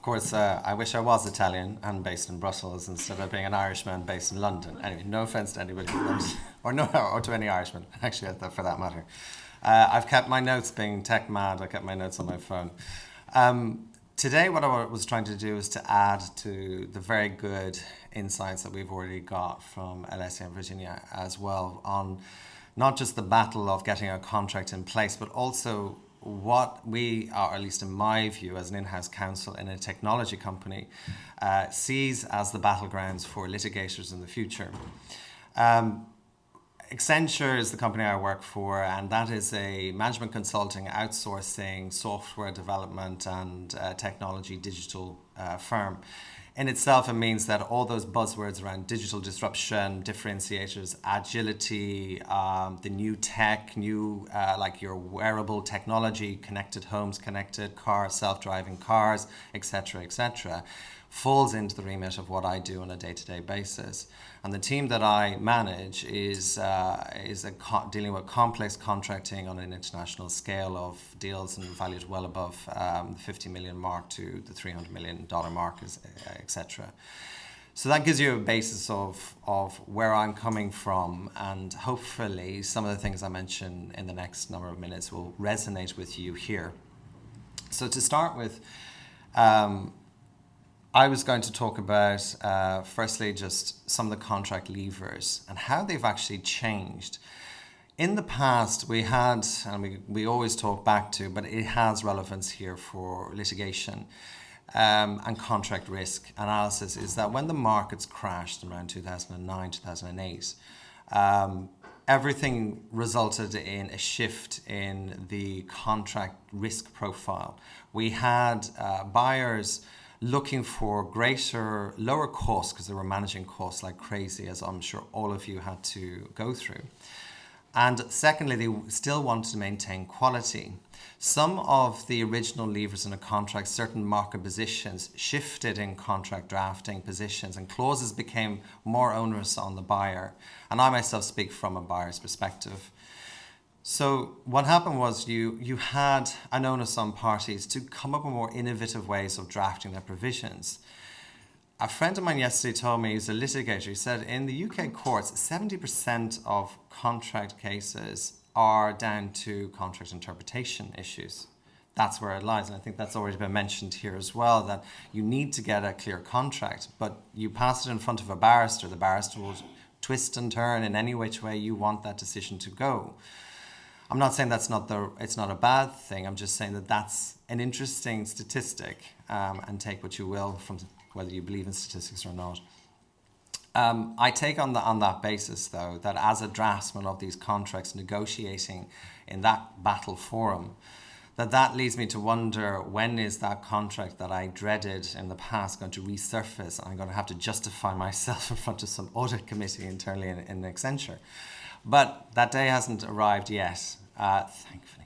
course, I wish I was Italian and based in Brussels instead of being an Irishman based in London. Anyway, no offense to anybody in London, or no, or to any Irishman, actually, for that matter. I've kept my notes, being tech mad. I kept my notes on my phone. Today, what I was trying to do is to add to the very good insights that we've already got from Alessia and Virginia as well on not just the battle of getting a contract in place, but also what we are, at least in my view, as an in-house counsel in a technology company, sees as the battlegrounds for litigators in the future. Accenture is the company I work for, and that is a management consulting, outsourcing, software development and technology digital firm. In itself, it means that all those buzzwords around digital disruption, differentiators, agility, the new tech, like your wearable technology, connected homes, connected cars, self-driving cars, etc., falls into the remit of what I do on a day-to-day basis. And the team that I manage is dealing with complex contracting on an international scale of deals and valued well above the 50 million mark to the $300 million mark, etc. So that gives you a basis of where I'm coming from, and hopefully some of the things I mention in the next number of minutes will resonate with you here. So to start with, I was going to talk about, firstly, just some of the contract levers and how they've actually changed. In the past, we had, and we always talk back to, but it has relevance here for litigation and contract risk analysis, is that when the markets crashed around 2009, 2008, everything resulted in a shift in the contract risk profile. We had buyers looking for lower costs because they were managing costs like crazy, as I'm sure all of you had to go through. And secondly, they still wanted to maintain quality. Some of the original levers in a contract, certain market positions, shifted in contract drafting positions, and clauses became more onerous on the buyer. And I myself speak from a buyer's perspective. So what happened was you had an onus on parties to come up with more innovative ways of drafting their provisions. A friend of mine yesterday told me, he's a litigator, he said in the UK courts, 70% of contract cases are down to contract interpretation issues. That's where it lies, and I think that's already been mentioned here as well, that you need to get a clear contract, but you pass it in front of a barrister, the barrister will twist and turn in any which way you want that decision to go. I'm not saying it's not a bad thing. I'm just saying that that's an interesting statistic, and take what you will from whether you believe in statistics or not. I take on that basis, though, that as a draftsman of these contracts, negotiating in that battle forum, that leads me to wonder, when is that contract that I dreaded in the past going to resurface, and I'm going to have to justify myself in front of some audit committee internally in Accenture. But that day hasn't arrived yet, thankfully.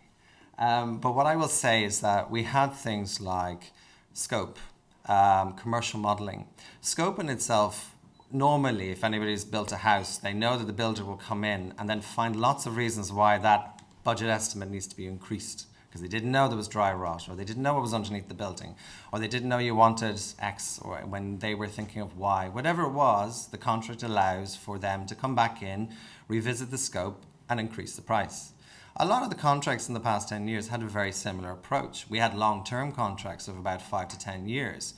But what I will say is that we had things like scope, commercial modelling. Scope in itself, normally, if anybody's built a house, they know that the builder will come in and then find lots of reasons why that budget estimate needs to be increased, because they didn't know there was dry rot, or they didn't know what was underneath the building, or they didn't know you wanted X, or when they were thinking of Y. Whatever it was, the contract allows for them to come back in, revisit the scope, and increase the price. A lot of the contracts in the past 10 years had a very similar approach. We had long-term contracts of about 5 to 10 years.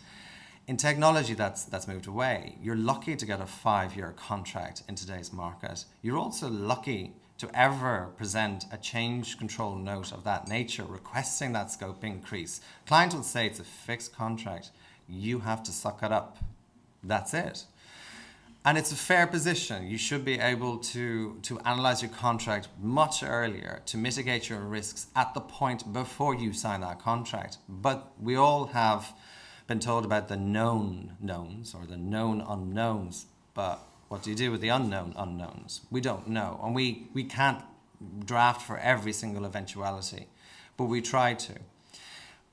In technology, that's moved away. You're lucky to get a 5-year contract in today's market. You're also lucky to ever present a change control note of that nature, requesting that scope increase. Client will say it's a fixed contract. You have to suck it up. That's it. And it's a fair position. You should be able to analyze your contract much earlier to mitigate your risks at the point before you sign that contract. But we all have been told about the known knowns or the known unknowns. But what do you do with the unknown unknowns? We don't know. And we can't draft for every single eventuality, but we try to.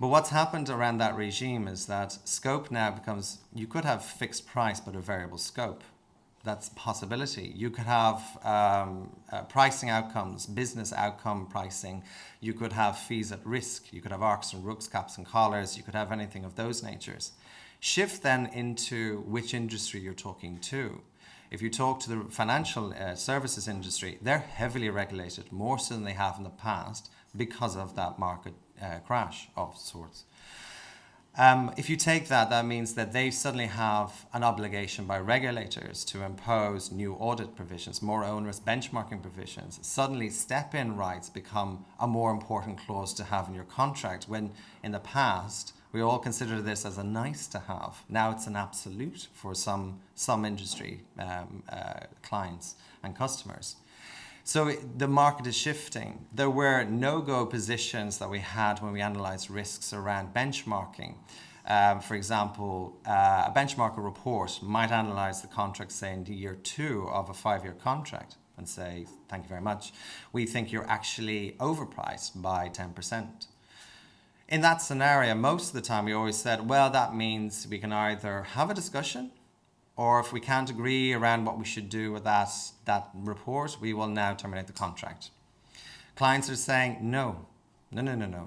But what's happened around that regime is that scope now becomes, you could have fixed price but a variable scope. that's a possibility. You could have pricing outcomes, business outcome pricing. You could have fees at risk. You could have arcs and rooks, caps and collars. You could have anything of those natures. Shift then into which industry you're talking to. If you talk to the financial services industry, they're heavily regulated, more so than they have in the past because of that market crash of sorts. If you take that, that means that they suddenly have an obligation by regulators to impose new audit provisions, more onerous benchmarking provisions. Suddenly, step-in rights become a more important clause to have in your contract, when in the past, we all considered this as a nice to have. Now it's an absolute for some industry clients and customers. So the market is shifting. There were no-go positions that we had when we analysed risks around benchmarking. For example, a benchmarker report might analyse the contract, say, in year 2 of a 5-year contract and say, thank you very much, we think you're actually overpriced by 10%. In that scenario, most of the time we always said, well, that means we can either have a discussion, or if we can't agree around what we should do with that report, we will now terminate the contract. Clients are saying, no,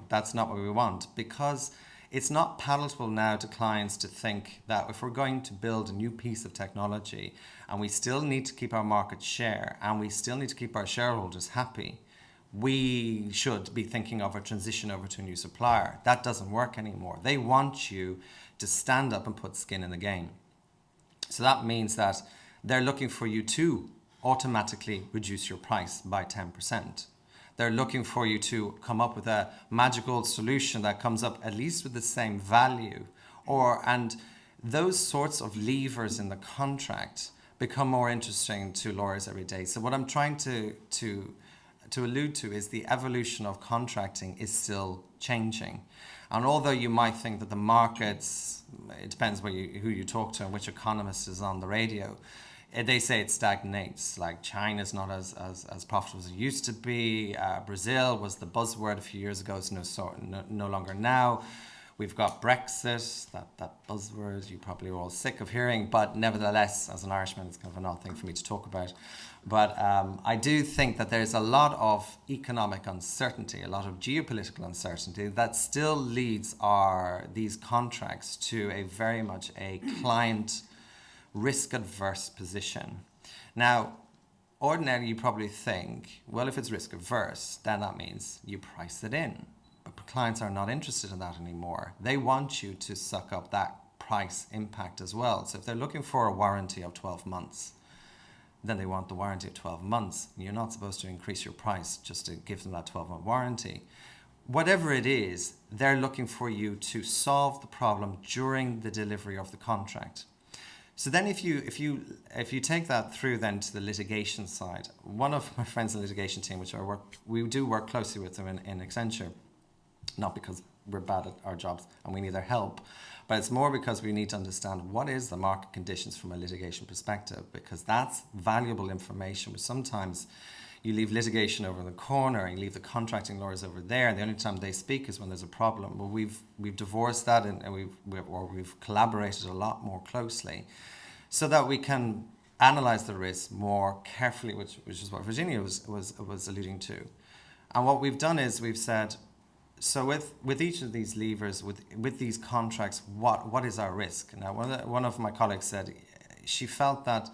that's not what we want, because it's not palatable now to clients to think that if we're going to build a new piece of technology and we still need to keep our market share and we still need to keep our shareholders happy, we should be thinking of a transition over to a new supplier. That doesn't work anymore. They want you to stand up and put skin in the game. So that means that they're looking for you to automatically reduce your price by 10%. They're looking for you to come up with a magical solution that comes up at least with the same value. And those sorts of levers in the contract become more interesting to lawyers every day. So what I'm trying to allude to is the evolution of contracting is still changing. And although you might think that the markets, it depends who you talk to and which economist is on the radio, they say it stagnates. Like China's not as profitable as it used to be. Brazil was the buzzword a few years ago. It's no longer now. We've got Brexit, that buzzword you probably are all sick of hearing, but nevertheless, as an Irishman, it's kind of an odd thing for me to talk about. But I do think that there's a lot of economic uncertainty, a lot of geopolitical uncertainty that still leads these contracts to a very much a client risk-averse position. Now, ordinarily you probably think, well, if it's risk-averse, then that means you price it in. But clients are not interested in that anymore. They want you to suck up that price impact as well. So if they're looking for a warranty of 12 months, then they want the warranty of 12 months. You're not supposed to increase your price just to give them that 12-month warranty. Whatever it is, they're looking for you to solve the problem during the delivery of the contract. So then if you take that through then to the litigation side, one of my friends in the litigation team, we do work closely with them in Accenture, not because we're bad at our jobs and we need their help, but it's more because we need to understand what is the market conditions from a litigation perspective, because that's valuable information, which sometimes you leave litigation over in the corner and you leave the contracting lawyers over there, and the only time they speak is when there's a problem. Well, we've divorced that and we've collaborated a lot more closely so that we can analyze the risk more carefully, which is what Virginia was alluding to. And what we've done is we've said, so with each of these levers, with these contracts, what is our risk? Now, one of my colleagues said she felt that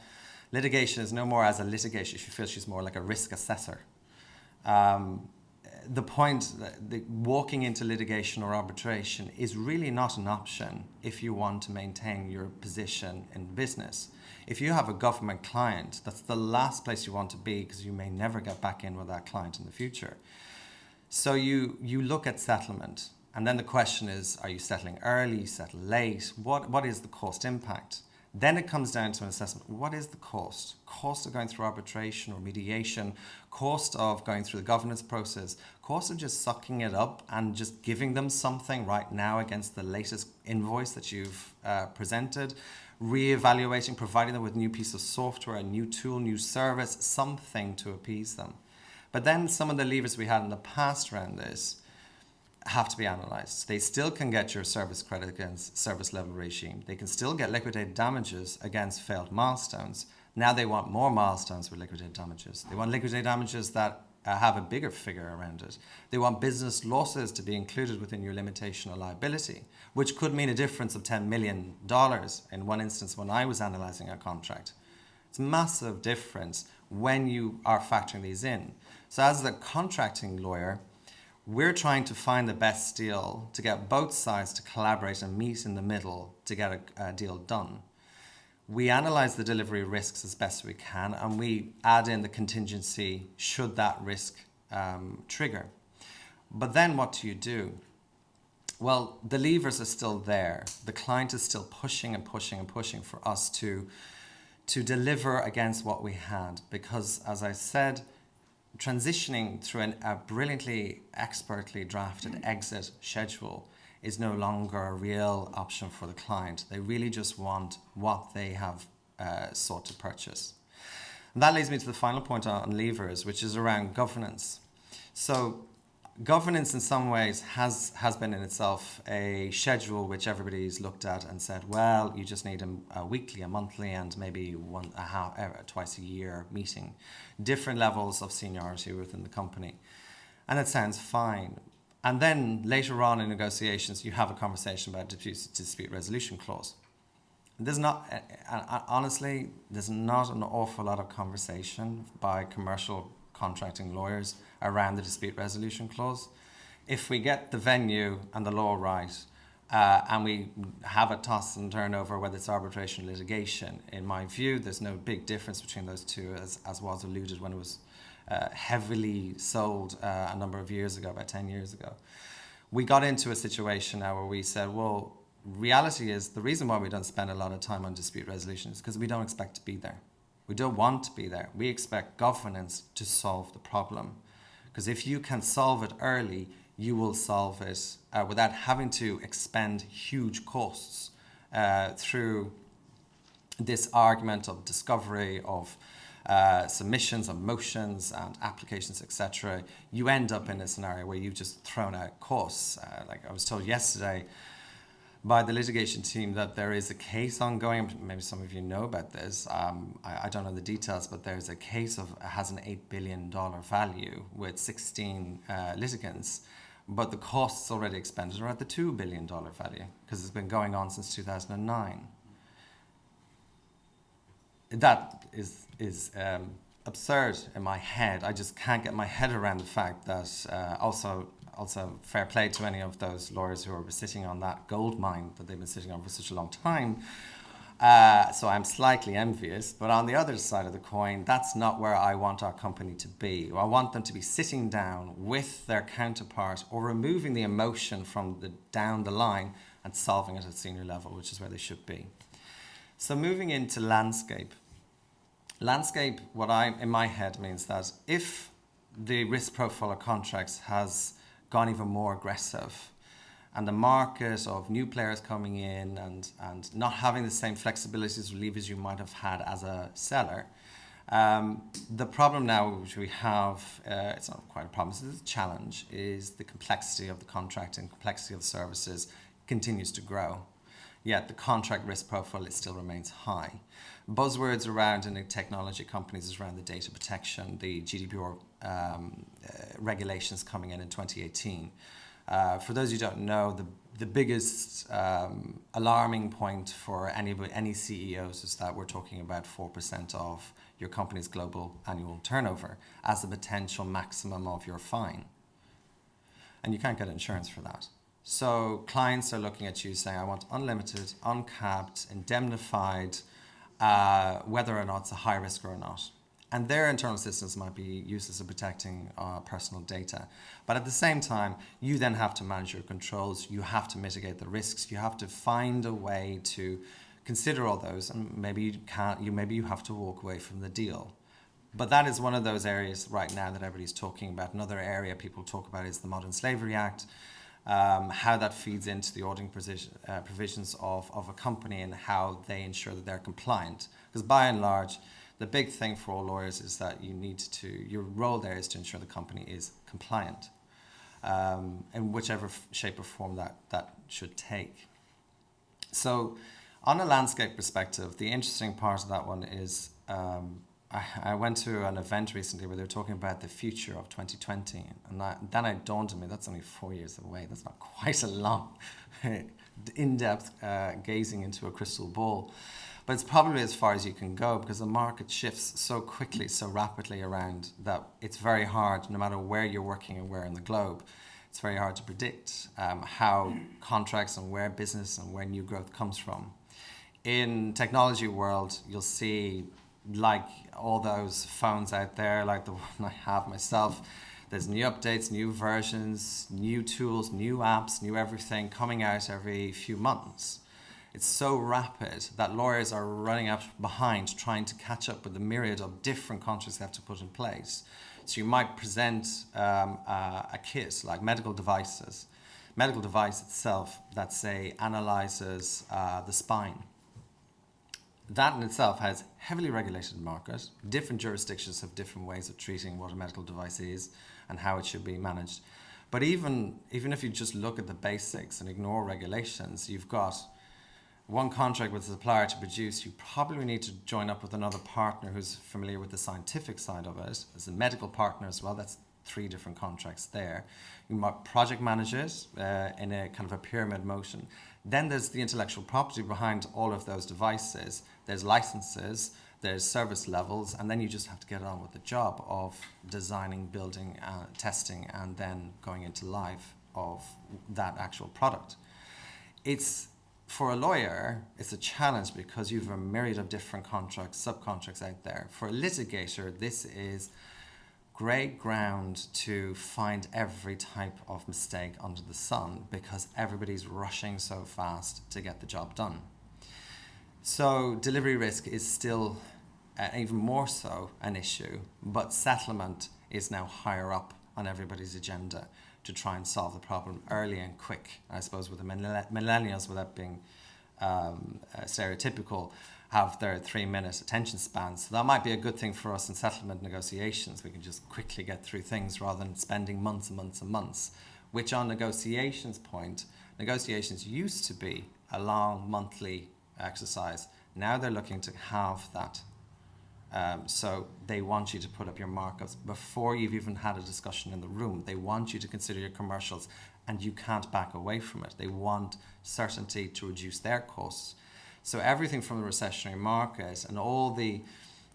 litigation is no more as a litigation. She feels she's more like a risk assessor. The point that walking into litigation or arbitration is really not an option if you want to maintain your position in business. If you have a government client, that's the last place you want to be, because you may never get back in with that client in the future. So you look at settlement, and then the question is, are you settling early, settle late? What is the cost impact? Then it comes down to an assessment. What is the cost? Cost of going through arbitration or mediation, cost of going through the governance process, cost of just sucking it up and just giving them something right now against the latest invoice that you've presented, re-evaluating, providing them with a new piece of software, a new tool, new service, something to appease them. But then some of the levers we had in the past around this have to be analysed. They still can get your service credit against service level regime. They can still get liquidated damages against failed milestones. Now they want more milestones with liquidated damages. They want liquidated damages that have a bigger figure around it. They want business losses to be included within your limitation of liability, which could mean a difference of $10 million in one instance when I was analysing a contract. It's a massive difference when you are factoring these in. So as the contracting lawyer, we're trying to find the best deal to get both sides to collaborate and meet in the middle to get a deal done. We analyse the delivery risks as best we can, and we add in the contingency should that risk trigger. But then what do? Well, the levers are still there. The client is still pushing and pushing and pushing for us to deliver against what we had, because, as I said, transitioning through a brilliantly, expertly drafted exit schedule is no longer a real option for the client. They really just want what they have sought to purchase. And that leads me to the final point on levers, which is around governance. So governance in some ways has been in itself a schedule which everybody's looked at and said, well, you just need a weekly, a monthly, and maybe twice a year meeting. Different levels of seniority within the company. And it sounds fine. And then later on in negotiations, you have a conversation about dispute resolution clause. Honestly, there's not an awful lot of conversation by commercial contracting lawyers around the dispute resolution clause. If we get the venue and the law right, and we have a toss and turn over whether it's arbitration or litigation, in my view, there's no big difference between those two, as was alluded when it was heavily sold a number of years ago, about 10 years ago. We got into a situation now where we said, well, reality is the reason why we don't spend a lot of time on dispute resolution is because we don't expect to be there. We don't want to be there. We expect governance to solve the problem. Because if you can solve it early, you will solve it without having to expend huge costs through this argument of discovery, of submissions, of motions and applications, etc. You end up in a scenario where you've just thrown out costs. Like I was told yesterday by the litigation team that there is a case ongoing. Maybe some of you know about this. I don't know the details, but there's a case has an $8 billion value with 16 litigants, but the costs already expended are at the $2 billion value because it's been going on since 2009. That is absurd in my head. I just can't get my head around the fact that also fair play to any of those lawyers who are sitting on that gold mine that they've been sitting on for such a long time. So I'm slightly envious, but on the other side of the coin, that's not where I want our company to be. I want them to be sitting down with their counterpart or removing the emotion from down the line and solving it at senior level, which is where they should be. So moving into landscape. Landscape, in my head means that if the risk profile of contracts has gone even more aggressive and the market of new players coming in and not having the same flexibilities or levers you might have had as a seller, the problem now which we have, it's not quite a problem, it's a challenge, is the complexity of the contract and complexity of the services continues to grow. Yet the contract risk profile, it still remains high. Buzzwords around in the technology companies is around the data protection, the GDPR regulations coming in 2018. For those who don't know, the biggest alarming point for any CEOs is that we're talking about 4% of your company's global annual turnover as a potential maximum of your fine. And you can't get insurance for that. So clients are looking at you saying, I want unlimited, uncapped, indemnified, whether or not it's a high risk or not. And their internal systems might be useless in protecting personal data. But at the same time, you then have to manage your controls. You have to mitigate the risks. You have to find a way to consider all those. And maybe you can't. Maybe you have to walk away from the deal. But that is one of those areas right now that everybody's talking about. Another area people talk about is the Modern Slavery Act. How that feeds into the auditing provisions of a company and how they ensure that they're compliant. Because by and large, the big thing for all lawyers is that your role there is to ensure the company is compliant in whichever shape or form that should take. So On a landscape perspective, the interesting part of that one is I went to an event recently where they were talking about the future of 2020, and then it dawned on me that's only 4 years away. That's not quite a long, in-depth gazing into a crystal ball. But it's probably as far as you can go because the market shifts so quickly, so rapidly around that it's very hard, no matter where you're working and where in the globe, it's very hard to predict how contracts and where business and where new growth comes from. In technology world, you'll see like all those phones out there, like the one I have myself, there's new updates, new versions, new tools, new apps, new everything coming out every few months. It's so rapid that lawyers are running up behind trying to catch up with the myriad of different contracts they have to put in place. So you might present a kit like medical devices, medical device itself that say analyzes the spine. That in itself has heavily regulated market. Different jurisdictions have different ways of treating what a medical device is and how it should be managed. But even if you just look at the basics and ignore regulations, you've got one contract with a supplier to produce, you probably need to join up with another partner who's familiar with the scientific side of it. As a medical partner as well, that's 3 different contracts there. You might project manage it in a kind of a pyramid motion. Then there's the intellectual property behind all of those devices. There's licenses, there's service levels, and then you just have to get on with the job of designing, building, testing, and then going into live of that actual product. For a lawyer, it's a challenge because you've a myriad of different contracts, subcontracts out there. For a litigator, this is great ground to find every type of mistake under the sun because everybody's rushing so fast to get the job done. So delivery risk is still even more so an issue, but settlement is now higher up on everybody's agenda to try and solve the problem early and quick. I suppose with the millennials, without being stereotypical, have their 3-minute attention spans. So that might be a good thing for us in settlement negotiations. We can just quickly get through things rather than spending months and months and months, which on negotiations point, negotiations used to be a long monthly exercise. Now they're looking to have that. So they want you to put up your markups before you've even had a discussion in the room. They want you to consider your commercials and you can't back away from it. They want certainty to reduce their costs. So everything from the recessionary market and all the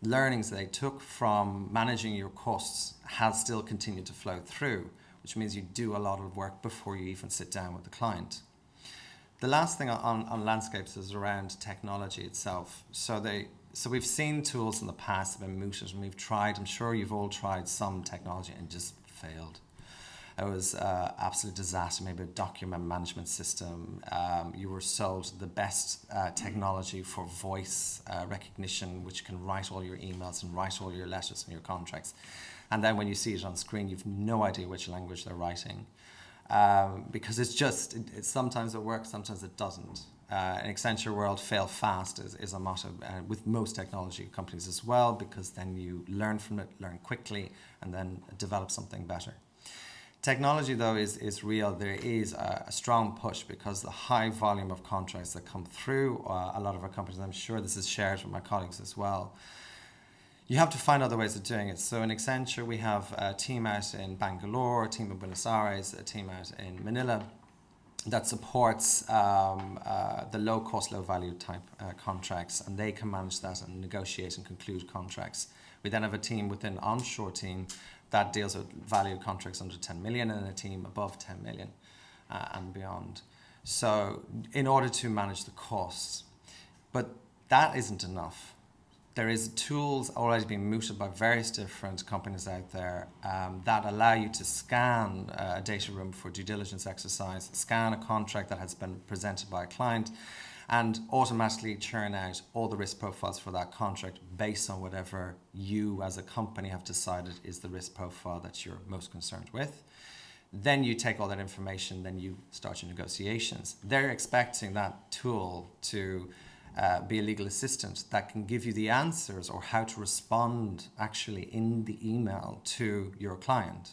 learnings they took from managing your costs has still continued to flow through, which means you do a lot of work before you even sit down with the client. The last thing on landscapes is around technology itself. So we've seen tools in the past have been mooted and we've tried, I'm sure you've all tried some technology and just failed. It was absolute disaster, maybe a document management system. You were sold the best technology for voice recognition, which can write all your emails and write all your letters and your contracts. And then when you see it on screen, you've no idea which language they're writing. Because it's sometimes it works, sometimes it doesn't. In Accenture world, fail fast is a motto with most technology companies as well, because then you learn from it, learn quickly, and then develop something better. Technology, though, is real. There is a strong push because the high volume of contracts that come through a lot of our companies, and I'm sure this is shared with my colleagues as well, you have to find other ways of doing it. So in Accenture, we have a team out in Bangalore, a team in Buenos Aires, a team out in Manila that supports the low-cost, low-value type contracts, and they can manage that and negotiate and conclude contracts. We then have a team within onshore team that deals with value contracts under 10 million and a team above 10 million and beyond. So in order to manage the costs, but that isn't enough. There is tools already being mooted by various different companies out there that allow you to scan a data room for due diligence exercise, scan a contract that has been presented by a client, and automatically churn out all the risk profiles for that contract based on whatever you as a company have decided is the risk profile that you're most concerned with. Then you take all that information, then you start your negotiations. They're expecting that tool to be a legal assistant that can give you the answers or how to respond actually in the email to your client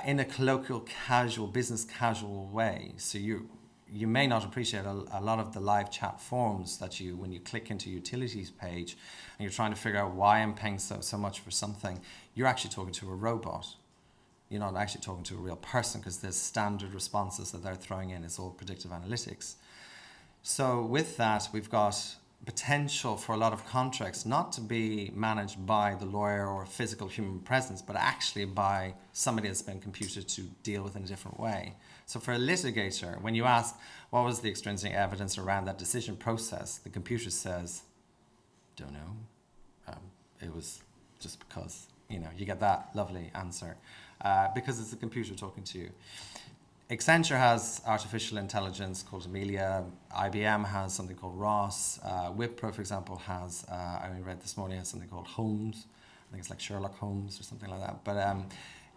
in a colloquial, casual, business casual way. So you may not appreciate a lot of the live chat forms that when you click into utilities page and you're trying to figure out why I'm paying so much for something, you're actually talking to a robot. You're not actually talking to a real person, because there's standard responses that they're throwing in. It's all predictive analytics. So with that, we've got potential for a lot of contracts not to be managed by the lawyer or physical human presence, but actually by somebody that's been computed to deal with in a different way. So for a litigator, when you ask what was the extrinsic evidence around that decision process, the computer says, don't know. It was just because, you get that lovely answer because it's the computer talking to you. Accenture has artificial intelligence called Amelia. IBM has something called Ross. Wipro, for example, has, I only read this morning, has something called Holmes. I think it's like Sherlock Holmes or something like that. But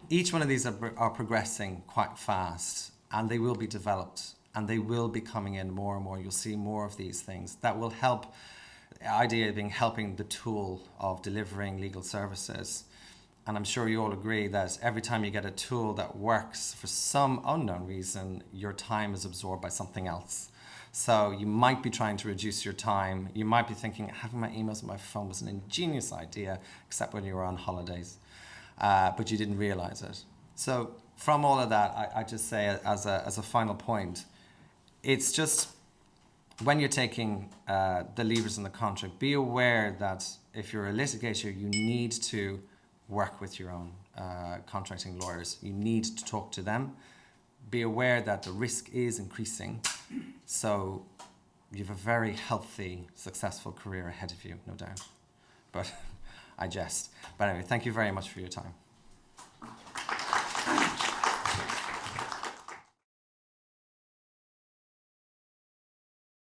each one of these are progressing quite fast, and they will be developed, and they will be coming in more and more. You'll see more of these things that will help, the idea being helping the tool of delivering legal services. And I'm sure you all agree that every time you get a tool that works, for some unknown reason, your time is absorbed by something else. So you might be trying to reduce your time. You might be thinking, having my emails on my phone was an ingenious idea, except when you were on holidays, but you didn't realize it. So from all of that, I just say as a final point, it's just when you're taking the levers in the contract, be aware that if you're a litigator, you need to work with your own contracting lawyers. You need to talk to them. Be aware that the risk is increasing. So you have a very healthy, successful career ahead of you, no doubt. But I jest. But anyway, thank you very much for your time.